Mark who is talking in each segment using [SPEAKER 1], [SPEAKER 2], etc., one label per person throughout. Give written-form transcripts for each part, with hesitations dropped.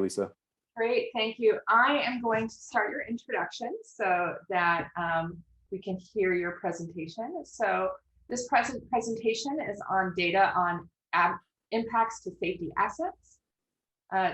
[SPEAKER 1] Lisa.
[SPEAKER 2] Great, thank you. I am going to start your introduction so that we can hear your presentation. So this presentation is on data on impacts to safety assets.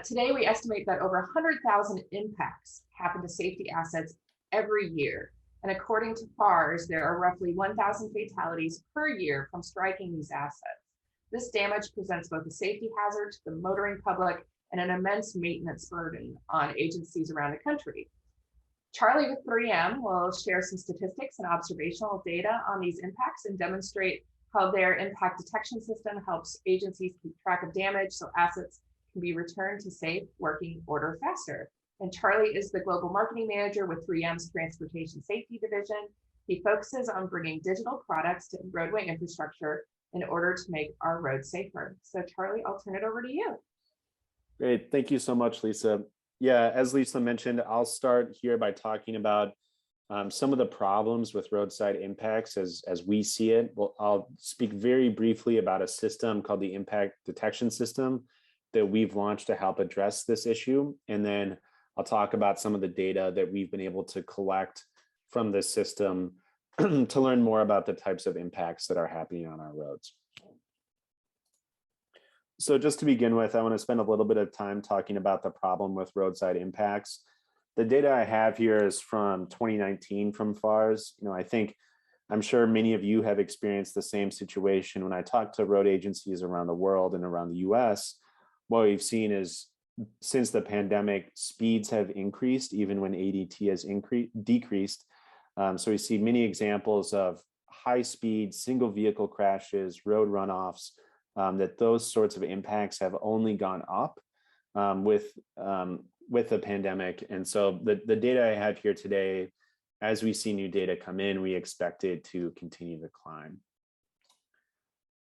[SPEAKER 2] Today, we estimate that over 100,000 impacts happen to safety assets every year. And according to FARS, there are roughly 1,000 fatalities per year from striking these assets. This damage presents both a safety hazard to the motoring public and an immense maintenance burden on agencies around the country. Charlie with 3M will share some statistics and observational data on these impacts and demonstrate how their impact detection system helps agencies keep track of damage so assets can be returned to safe working order faster. And Charlie is the global marketing manager with 3M's Transportation Safety Division. He focuses on bringing digital products to roadway infrastructure in order to make our roads safer. So Charlie, I'll turn it over to you.
[SPEAKER 1] Great, thank you so much, Lisa. Yeah, as Lisa mentioned, I'll start here by talking about some of the problems with roadside impacts as we see it. Well, I'll speak very briefly about a system called the Impact Detection System that we've launched to help address this issue. And then I'll talk about some of the data that we've been able to collect from this system to learn more about the types of impacts that are happening on our roads. So just to begin with, I want to spend a little bit of time talking about the problem with roadside impacts. The data I have here is from 2019 from FARS. I'm sure many of you have experienced the same situation. When I talk to road agencies around the world and around the US, what we've seen is since the pandemic, speeds have increased even when ADT has decreased. So we see many examples of high speed, single vehicle crashes, road runoffs, that those sorts of impacts have only gone up with the pandemic. And so the data I have here today, as we see new data come in, we expect it to continue to climb.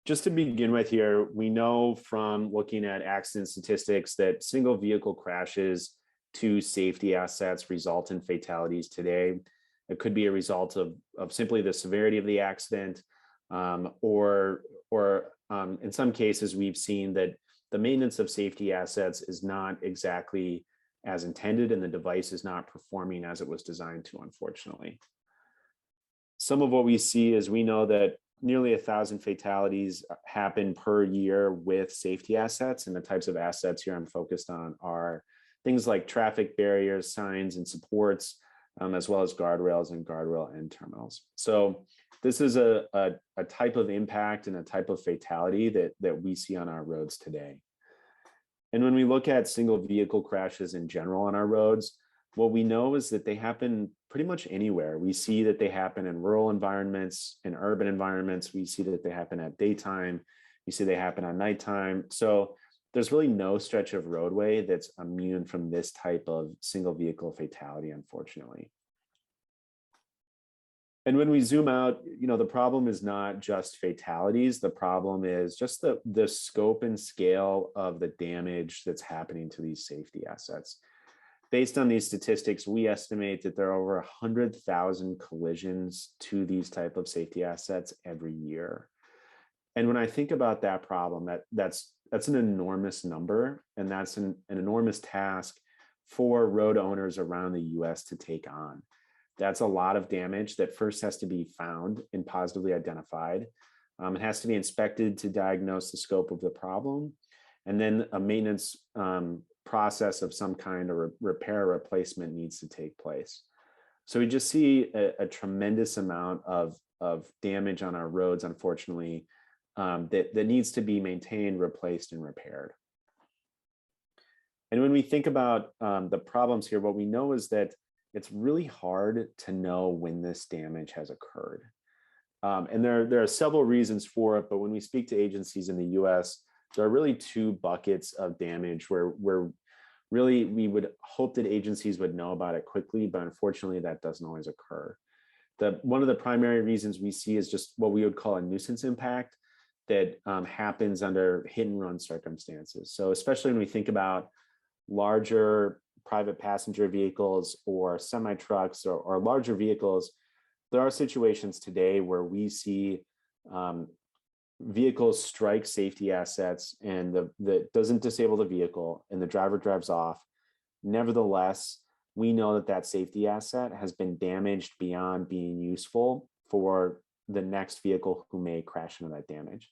[SPEAKER 1] Just to begin with here, we know from looking at accident statistics that single vehicle crashes to safety assets result in fatalities today. It could be a result of simply the severity of the accident, or in some cases, we've seen that the maintenance of safety assets is not exactly as intended and the device is not performing as it was designed to, unfortunately. Some of what we see is we know that nearly 1,000 fatalities happen per year with safety assets, and the types of assets here I'm focused on are things like traffic barriers, signs, and supports, as well as guardrails and guardrail end terminals. So this is a type of impact and a type of fatality that we see on our roads today. And when we look at single vehicle crashes in general on our roads, what we know is that they happen pretty much anywhere. We see that they happen in rural environments, in urban environments. We see that they happen at daytime. We see they happen at nighttime. So there's really no stretch of roadway that's immune from this type of single vehicle fatality, unfortunately. And when we zoom out, the problem is not just fatalities. The problem is just the scope and scale of the damage that's happening to these safety assets. Based on these statistics, we estimate that there are over 100,000 collisions to these type of safety assets every year. And when I think about that problem, that's an enormous number, and that's an enormous task for road owners around the US to take on. That's a lot of damage that first has to be found and positively identified. It has to be inspected to diagnose the scope of the problem, and then a maintenance process of some kind of repair or replacement needs to take place. So we just see a tremendous amount of damage on our roads, unfortunately, that needs to be maintained, replaced, and repaired. And when we think about the problems here, what we know is that it's really hard to know when this damage has occurred. And there are several reasons for it, but when we speak to agencies in the US, there are really two buckets of damage where really we would hope that agencies would know about it quickly, but unfortunately that doesn't always occur. One of the primary reasons we see is just what we would call a nuisance impact that happens under hit and run circumstances. So especially when we think about larger private passenger vehicles or semi-trucks or larger vehicles, there are situations today where we see vehicles strike safety assets and that doesn't disable the vehicle and the driver drives off. Nevertheless, we know that that safety asset has been damaged beyond being useful for the next vehicle who may crash into that damage.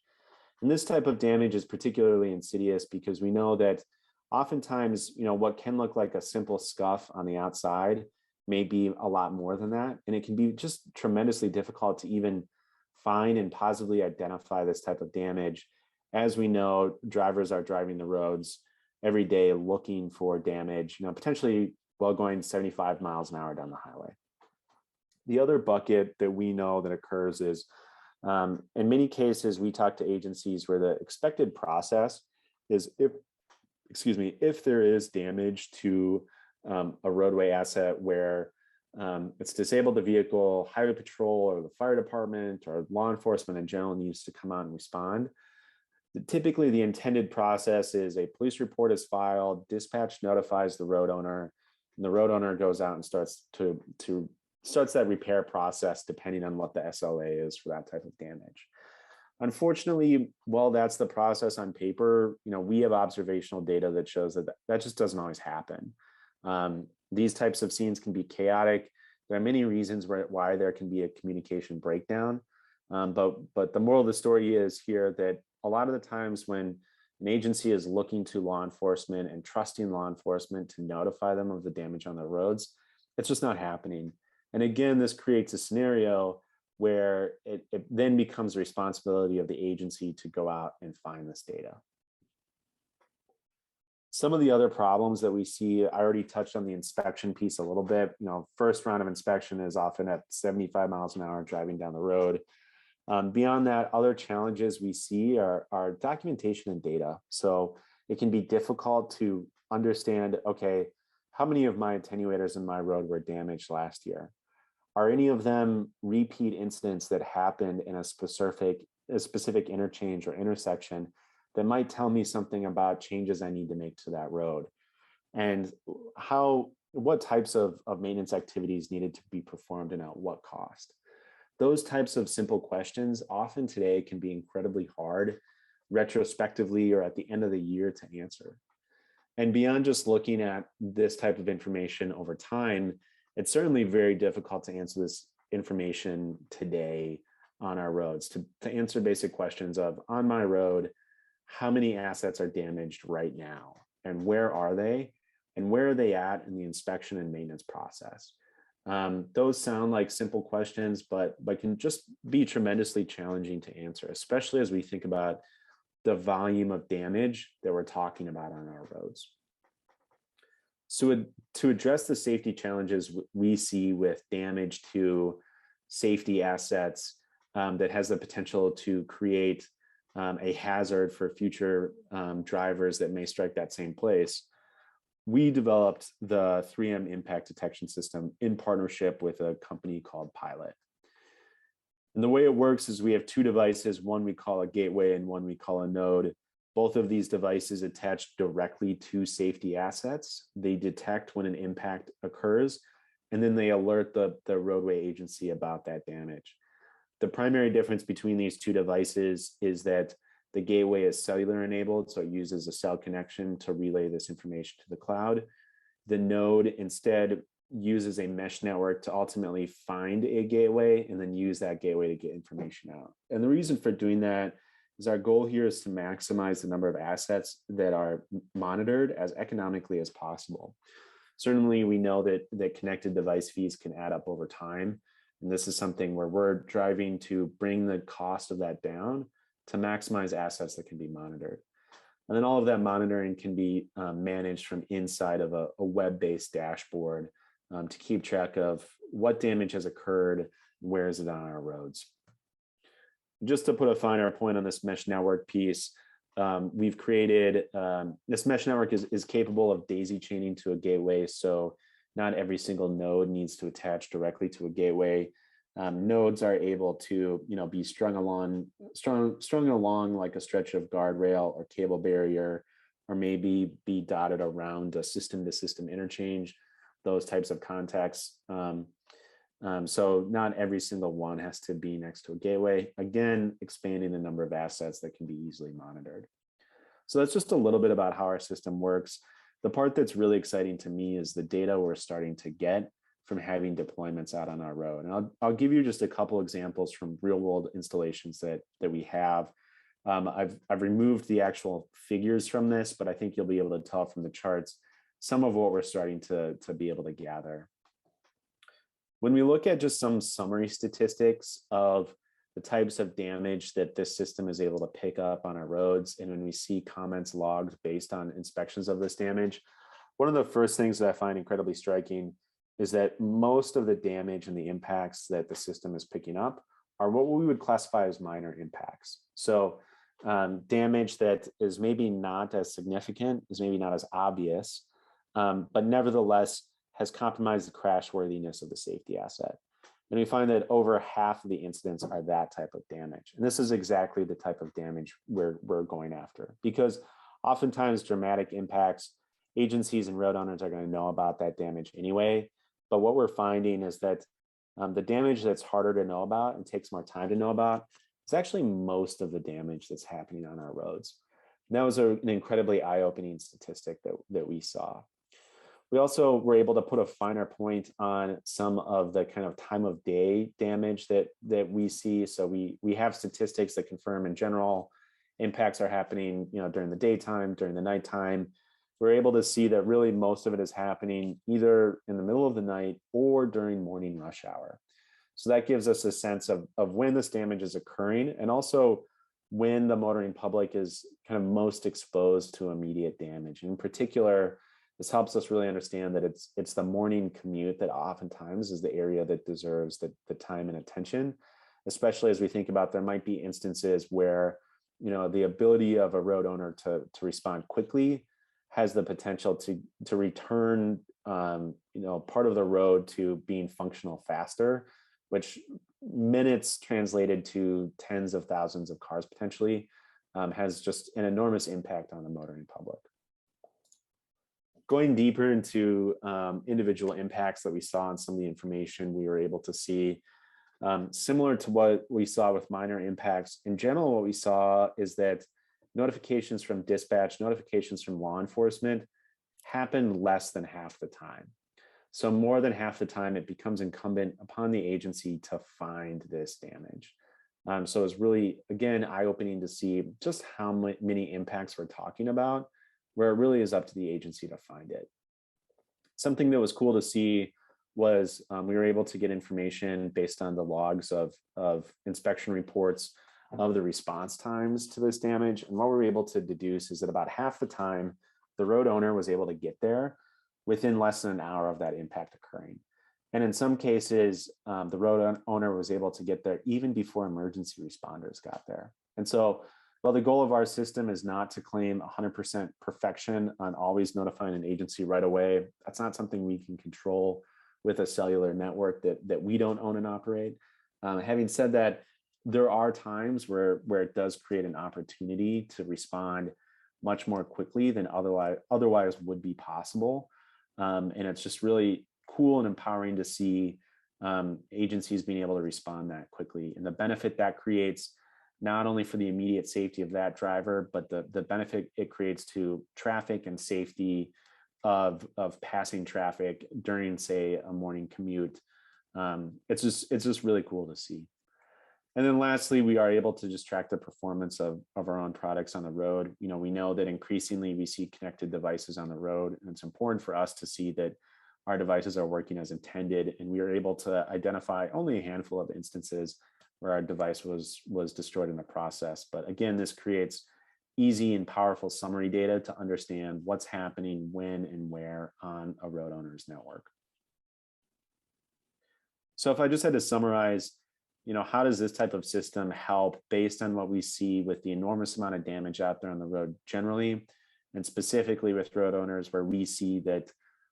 [SPEAKER 1] And this type of damage is particularly insidious because we know that oftentimes, what can look like a simple scuff on the outside may be a lot more than that. And it can be just tremendously difficult to even find and positively identify this type of damage. As we know, drivers are driving the roads every day looking for damage, potentially while going 75 miles an hour down the highway. The other bucket that we know that occurs is, in many cases, we talk to agencies where the expected process is if there is damage to a roadway asset where it's disabled the vehicle, highway patrol or the fire department or law enforcement in general needs to come out and respond. Typically, the intended process is a police report is filed, dispatch notifies the road owner, and the road owner goes out and starts that repair process depending on what the SLA is for that type of damage. Unfortunately, while that's the process on paper, we have observational data that shows that just doesn't always happen. These types of scenes can be chaotic. There are many reasons why there can be a communication breakdown. But the moral of the story is here that a lot of the times when an agency is looking to law enforcement and trusting law enforcement to notify them of the damage on the roads, it's just not happening. And again, this creates a scenario where it then becomes the responsibility of the agency to go out and find this data. Some of the other problems that we see, I already touched on the inspection piece a little bit. First round of inspection is often at 75 miles an hour driving down the road. Beyond that, other challenges we see are documentation and data. So it can be difficult to understand, okay, how many of my attenuators in my road were damaged last year? Are any of them repeat incidents that happened in a specific interchange or intersection that might tell me something about changes I need to make to that road? And what types of maintenance activities needed to be performed and at what cost? Those types of simple questions often today can be incredibly hard retrospectively or at the end of the year to answer. And beyond just looking at this type of information over time, it's certainly very difficult to answer this information today on our roads, to answer basic questions of, on my road, how many assets are damaged right now? And where are they? And where are they at in the inspection and maintenance process? Those sound like simple questions, but can just be tremendously challenging to answer, especially as we think about the volume of damage that we're talking about on our roads. So to address the safety challenges we see with damage to safety assets that has the potential to create a hazard for future drivers that may strike that same place, we developed the 3M impact detection system in partnership with a company called Pilot. And the way it works is we have two devices, one we call a gateway and one we call a node. Both of these devices attach directly to safety assets. They detect when an impact occurs, and then they alert the roadway agency about that damage. The primary difference between these two devices is that the gateway is cellular enabled, so it uses a cell connection to relay this information to the cloud. The node instead uses a mesh network to ultimately find a gateway and then use that gateway to get information out. And the reason for doing that is our goal here is to maximize the number of assets that are monitored as economically as possible. Certainly, we know that connected device fees can add up over time. And this is something where we're driving to bring the cost of that down to maximize assets that can be monitored. And then all of that monitoring can be managed from inside of a web-based dashboard to keep track of what damage has occurred, where is it on our roads. Just to put a finer point on this mesh network piece, we've created, this mesh network is capable of daisy chaining to a gateway. So not every single node needs to attach directly to a gateway. Nodes are able to, be strung along like a stretch of guardrail or cable barrier, or maybe be dotted around a system-to-system interchange, those types of contacts. So not every single one has to be next to a gateway. Again, expanding the number of assets that can be easily monitored. So that's just a little bit about how our system works. The part that's really exciting to me is the data we're starting to get from having deployments out on our road. And I'll give you just a couple examples from real world installations that we have. I've removed the actual figures from this, but I think you'll be able to tell from the charts some of what we're starting to be able to gather. When we look at just some summary statistics of the types of damage that this system is able to pick up on our roads, and when we see comments logged based on inspections of this damage, one of the first things that I find incredibly striking is that most of the damage and the impacts that the system is picking up are what we would classify as minor impacts. So damage that is maybe not as significant, is maybe not as obvious, but nevertheless has compromised the crash worthiness of the safety asset. And we find that over half of the incidents are that type of damage. And this is exactly the type of damage we're going after, because oftentimes dramatic impacts, agencies and road owners are going to know about that damage anyway. But what we're finding is that the damage that's harder to know about and takes more time to know about is actually most of the damage that's happening on our roads. And that was an incredibly eye-opening statistic that we saw. We also were able to put a finer point on some of the kind of time of day damage that we see. So we have statistics that confirm in general impacts are happening, during the daytime, during the nighttime. We're able to see that really most of it is happening either in the middle of the night or during morning rush hour. So that gives us a sense of when this damage is occurring, and also when the motoring public is kind of most exposed to immediate damage. In particular, this helps us really understand that it's the morning commute that oftentimes is the area that deserves the time and attention, especially as we think about there might be instances where the ability of a road owner to respond quickly has the potential to return part of the road to being functional faster, which minutes translated to tens of thousands of cars potentially has just an enormous impact on the motoring public. Going deeper into individual impacts that we saw in some of the information we were able to see, similar to what we saw with minor impacts, in general, what we saw is that notifications from dispatch, notifications from law enforcement happen less than half the time. So more than half the time, it becomes incumbent upon the agency to find this damage. So it's really, again, eye-opening to see just how many impacts we're talking about, where it really is up to the agency to find it. Something that was cool to see was we were able to get information based on the logs of inspection reports of the response times to this damage. And what we were able to deduce is that about half the time, the road owner was able to get there within less than an hour of that impact occurring. And in some cases, the road owner was able to get there even before emergency responders got there. And so, while the goal of our system is not to claim 100% perfection on always notifying an agency right away, that's not something we can control with a cellular network that we don't own and operate. Having said that, there are times where it does create an opportunity to respond much more quickly than otherwise would be possible. And it's just really cool and empowering to see agencies being able to respond that quickly, and the benefit that creates not only for the immediate safety of that driver, but the benefit it creates to traffic and safety of passing traffic during, say, a morning commute. It's just really cool to see. And then lastly, we are able to just track the performance of our own products on the road. We know that increasingly we see connected devices on the road, and it's important for us to see that our devices are working as intended, and we are able to identify only a handful of instances where our device was destroyed in the process. But again, this creates easy and powerful summary data to understand what's happening when and where on a road owner's network. So if I just had to summarize, how does this type of system help based on what we see with the enormous amount of damage out there on the road generally, and specifically with road owners where we see that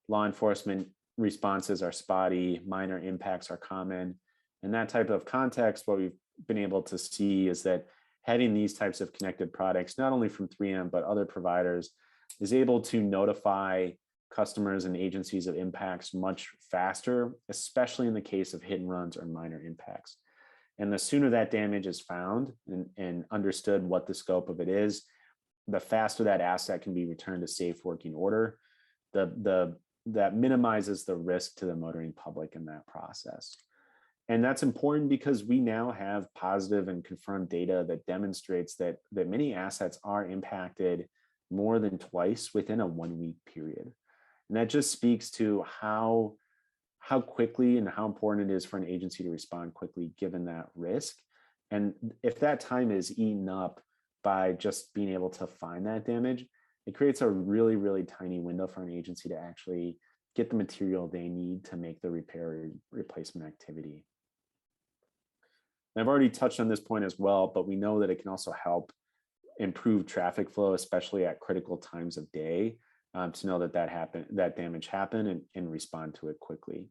[SPEAKER 1] law enforcement responses are spotty, minor impacts are common. In that type of context, what we've been able to see is that having these types of connected products, not only from 3M, but other providers, is able to notify customers and agencies of impacts much faster, especially in the case of hit and runs or minor impacts. And the sooner that damage is found and understood what the scope of it is, the faster that asset can be returned to safe working order. that minimizes the risk to the motoring public in that process. And that's important because we now have positive and confirmed data that demonstrates that many assets are impacted more than twice within a 1-week period. And that just speaks to how quickly and how important it is for an agency to respond quickly given that risk. And if that time is eaten up by just being able to find that damage, it creates a really, really tiny window for an agency to actually get the material they need to make the repair or replacement activity. And I've already touched on this point as well, but we know that it can also help improve traffic flow, especially at critical times of day, to know that damage happened and respond to it quickly.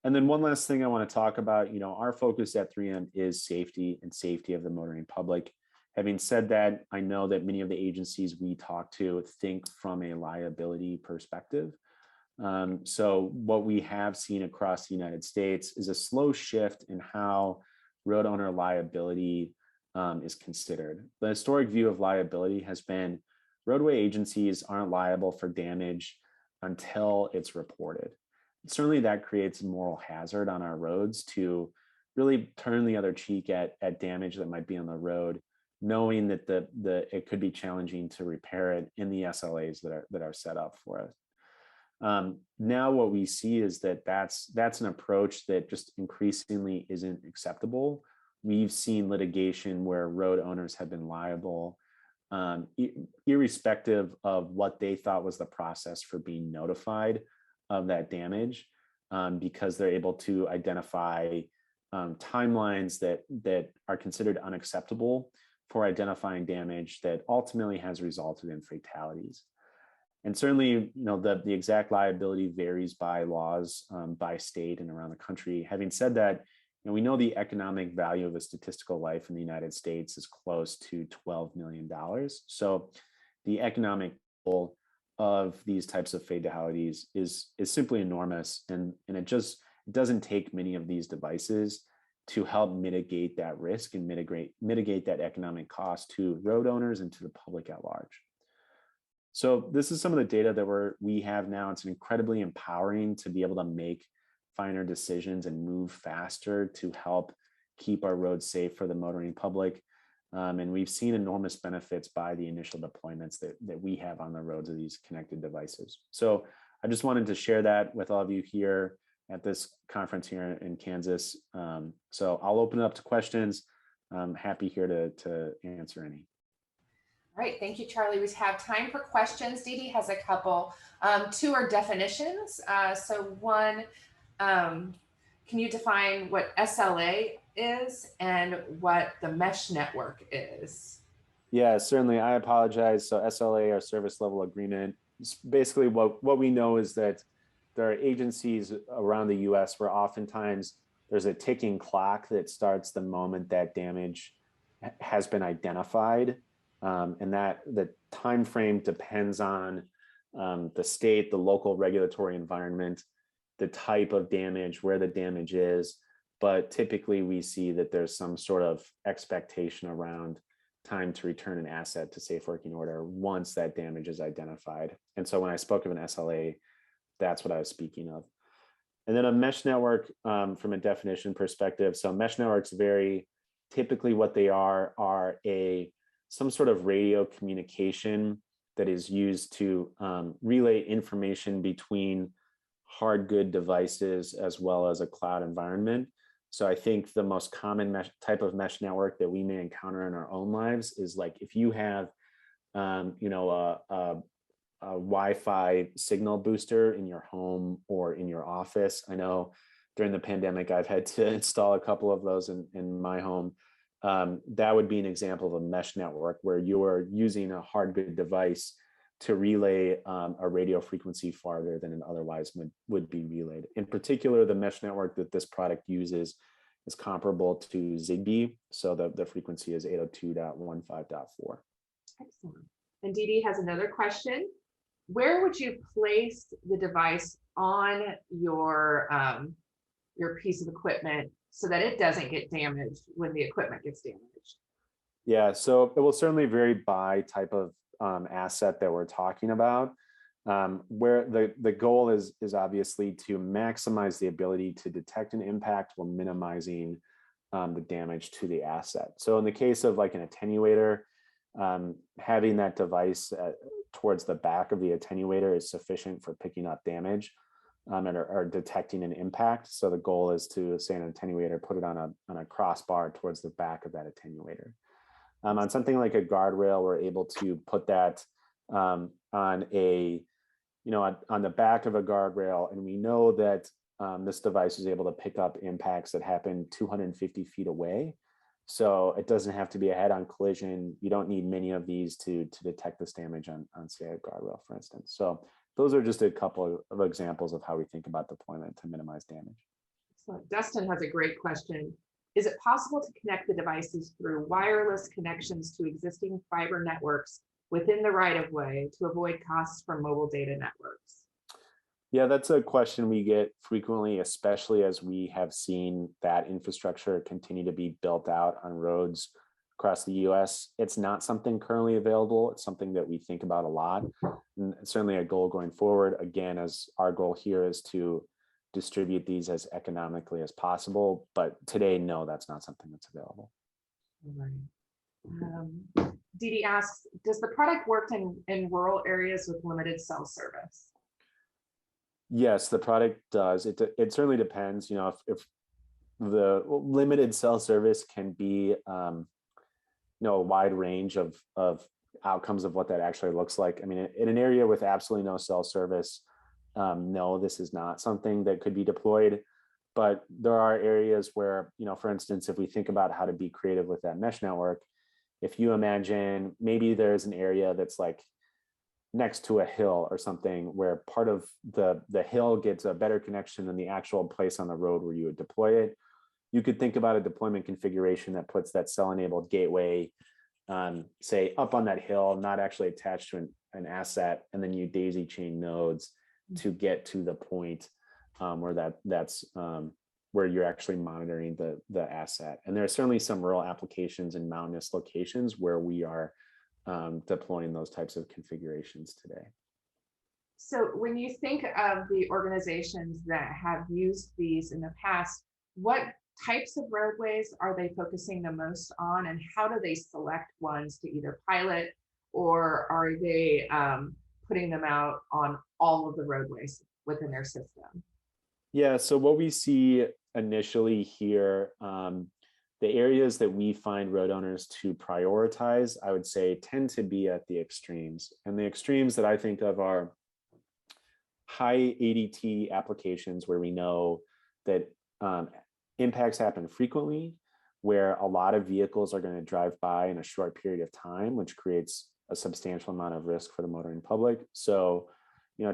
[SPEAKER 1] And then one last thing I want to talk about, our focus at 3M is safety and safety of the motoring public. Having said that, I know that many of the agencies we talk to think from a liability perspective. So what we have seen across the United States is a slow shift in how road owner liability is considered. The historic view of liability has been roadway agencies aren't liable for damage until it's reported. Certainly that creates a moral hazard on our roads to really turn the other cheek at damage that might be on the road, knowing that it could be challenging to repair it in the SLAs that are set up for us. Now what we see is that's an approach that just increasingly isn't acceptable. We've seen litigation where road owners have been liable, irrespective of what they thought was the process for being notified of that damage, because they're able to identify timelines that are considered unacceptable for identifying damage that ultimately has resulted in fatalities. And certainly, the exact liability varies by laws, by state and around the country. Having said that, we know the economic value of a statistical life in the United States is close to $12 million. So the economic goal of these types of fatalities is simply enormous. And it doesn't take many of these devices to help mitigate that risk and mitigate that economic cost to road owners and to the public at large. So this is some of the data that we have now. It's incredibly empowering to be able to make finer decisions and move faster to help keep our roads safe for the motoring public. And we've seen enormous benefits by the initial deployments that we have on the roads of these connected devices. So I just wanted to share that with all of you here at this conference here in Kansas. So I'll open it up to questions. I'm happy here to answer any.
[SPEAKER 2] All right, thank you, Charlie. We have time for questions. Dee Dee has a couple. Two are definitions. So one, can you define what SLA is and what the mesh network is?
[SPEAKER 1] Yeah, certainly. I apologize. So SLA, or service level agreement, basically what we know is that there are agencies around the US where oftentimes there's a ticking clock that starts the moment that damage has been identified. And that the time frame depends on the state, the local regulatory environment, the type of damage, where the damage is. But typically we see that there's some sort of expectation around time to return an asset to safe working order once that damage is identified. And so when I spoke of an SLA, that's what I was speaking of. And then a mesh network, from a definition perspective. So mesh networks vary. Typically what they are some sort of radio communication that is used to relay information between hard good devices as well as a cloud environment. So I think the most common type of mesh network that we may encounter in our own lives is like if you have a Wi-Fi signal booster in your home or in your office. I know during the pandemic, I've had to install a couple of those in my home. That would be an example of a mesh network where you are using a hard good device to relay a radio frequency farther than it otherwise would be relayed. In particular, the mesh network that this product uses is comparable to Zigbee. So the frequency is 802.15.4.
[SPEAKER 2] Excellent. And Dee Dee has another question. Where would you place the device on your piece of equipment so that it doesn't get damaged when the equipment gets damaged?
[SPEAKER 1] Yeah, so it will certainly vary by type of asset that we're talking about. Where the goal is obviously to maximize the ability to detect an impact while minimizing the damage to the asset. So in the case of like an attenuator, having that device towards the back of the attenuator is sufficient for picking up damage or detecting an impact. So the goal is to, say, an attenuator, put it on a crossbar towards the back of that attenuator. On something like a guardrail, we're able to put that on on the back of a guardrail, and we know that this device is able to pick up impacts that happen 250 feet away. So it doesn't have to be a head-on collision. You don't need many of these to detect this damage on say, a guardrail, for instance. So those are just a couple of examples of how we think about deployment to minimize damage.
[SPEAKER 2] So Dustin has a great question. Is it possible to connect the devices through wireless connections to existing fiber networks within the right-of-way to avoid costs from mobile data networks?
[SPEAKER 1] Yeah, that's a question we get frequently, especially as we have seen that infrastructure continue to be built out on roads across the US. It's not something currently available. It's something that we think about a lot, and certainly a goal going forward. Again, as our goal here is to distribute these as economically as possible. But today, no, that's not something that's available.
[SPEAKER 2] Right. Dee Dee asks, does the product work in rural areas with limited cell service?
[SPEAKER 1] Yes, the product does. It certainly depends. If the limited cell service can be, a wide range of outcomes of what that actually looks like. I mean, in an area with absolutely no cell service, no, this is not something that could be deployed. But there are areas where, for instance, if we think about how to be creative with that mesh network, if you imagine maybe there's an area that's like next to a hill or something where part of the hill gets a better connection than the actual place on the road where you would deploy it, you could think about a deployment configuration that puts that cell-enabled gateway, say, up on that hill, not actually attached to an asset, and then you daisy chain nodes to get to the point where that's where you're actually monitoring the asset. And there are certainly some rural applications in mountainous locations where we are deploying those types of configurations today.
[SPEAKER 2] So when you think of the organizations that have used these in the past, what types of roadways are they focusing the most on, and how do they select ones to either pilot, or are they putting them out on all of the roadways within their system?
[SPEAKER 1] Yeah, so what we see initially here, the areas that we find road owners to prioritize, I would say, tend to be at the extremes. And the extremes that I think of are high ADT applications where we know that impacts happen frequently, where a lot of vehicles are going to drive by in a short period of time, which creates a substantial amount of risk for the motoring public. So,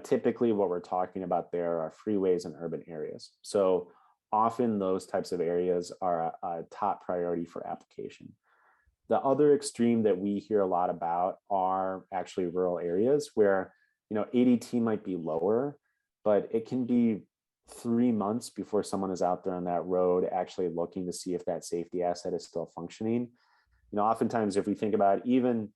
[SPEAKER 1] typically what we're talking about there are freeways and urban areas. So often those types of areas are a top priority for application. The other extreme that we hear a lot about are actually rural areas where, ADT might be lower, but it can be 3 months before someone is out there on that road actually looking to see if that safety asset is still functioning. Oftentimes if we think about even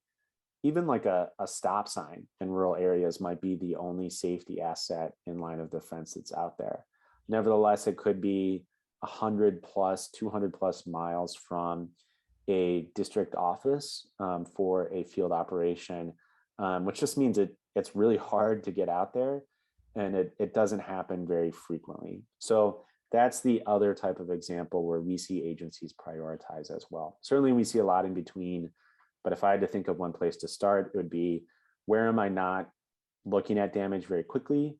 [SPEAKER 1] like a stop sign in rural areas might be the only safety asset in line of defense that's out there. Nevertheless, it could be 100 plus, 200 plus miles from a district office for a field operation, which just means it's really hard to get out there, and it doesn't happen very frequently. So that's the other type of example where we see agencies prioritize as well. Certainly we see a lot in between, but if I had to think of one place to start, it would be, where am I not looking at damage very quickly?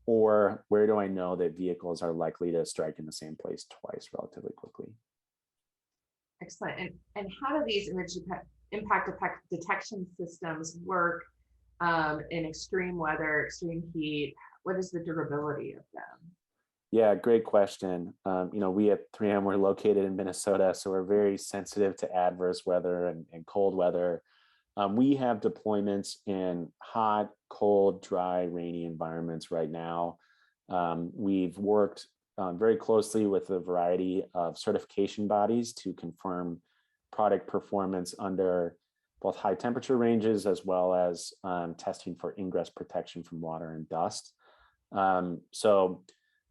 [SPEAKER 1] Or where do I know that vehicles are likely to strike in the same place twice relatively quickly?
[SPEAKER 2] Excellent. And how do these impact detection systems work in extreme weather, extreme heat? What is the durability of them?
[SPEAKER 1] Yeah, great question. We at 3M, we're located in Minnesota, so we're very sensitive to adverse weather and cold weather. We have deployments in hot, cold, dry, rainy environments right now. We've worked very closely with a variety of certification bodies to confirm product performance under both high temperature ranges as well as testing for ingress protection from water and dust. So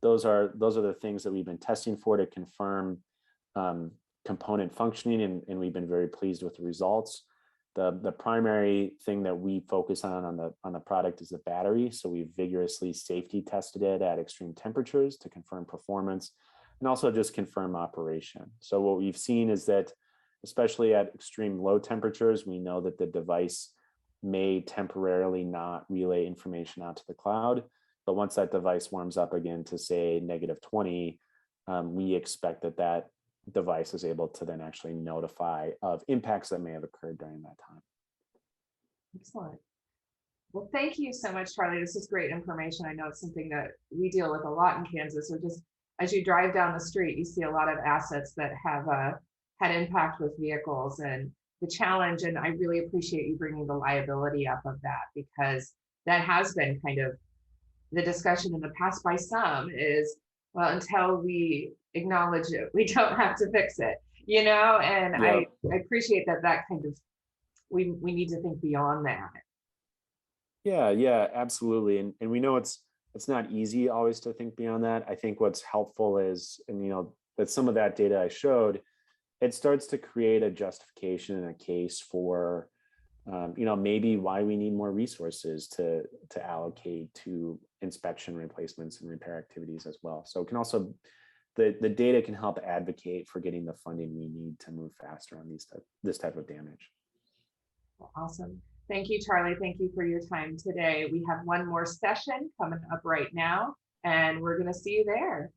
[SPEAKER 1] those are the things that we've been testing for to confirm component functioning, and we've been very pleased with the results. The primary thing that we focus on the product is the battery. So we've vigorously safety tested it at extreme temperatures to confirm performance and also just confirm operation. So what we've seen is that, especially at extreme low temperatures, we know that the device may temporarily not relay information out to the cloud. But once that device warms up again to say -20, we expect that device is able to then actually notify of impacts that may have occurred during that time.
[SPEAKER 2] Excellent. Well, thank you so much, Charlie. This is great information. I know it's something that we deal with a lot in Kansas. So just as you drive down the street, you see a lot of assets that have had impact with vehicles and the challenge. And I really appreciate you bringing the liability up of that, because that has been kind of the discussion in the past by some is, well, until we acknowledge it, we don't have to fix it, and
[SPEAKER 1] Yeah.
[SPEAKER 2] I appreciate that kind of, we need to think beyond that.
[SPEAKER 1] Yeah, absolutely. And we know it's not easy always to think beyond that. I think what's helpful is, and that some of that data I showed, it starts to create a justification and a case for maybe why we need more resources to allocate to inspection, replacements, and repair activities as well. So it can also, the data can help advocate for getting the funding we need to move faster on this type of damage.
[SPEAKER 2] Awesome. Thank you, Charlie. Thank you for your time today. We have one more session coming up right now, and we're going to see you there.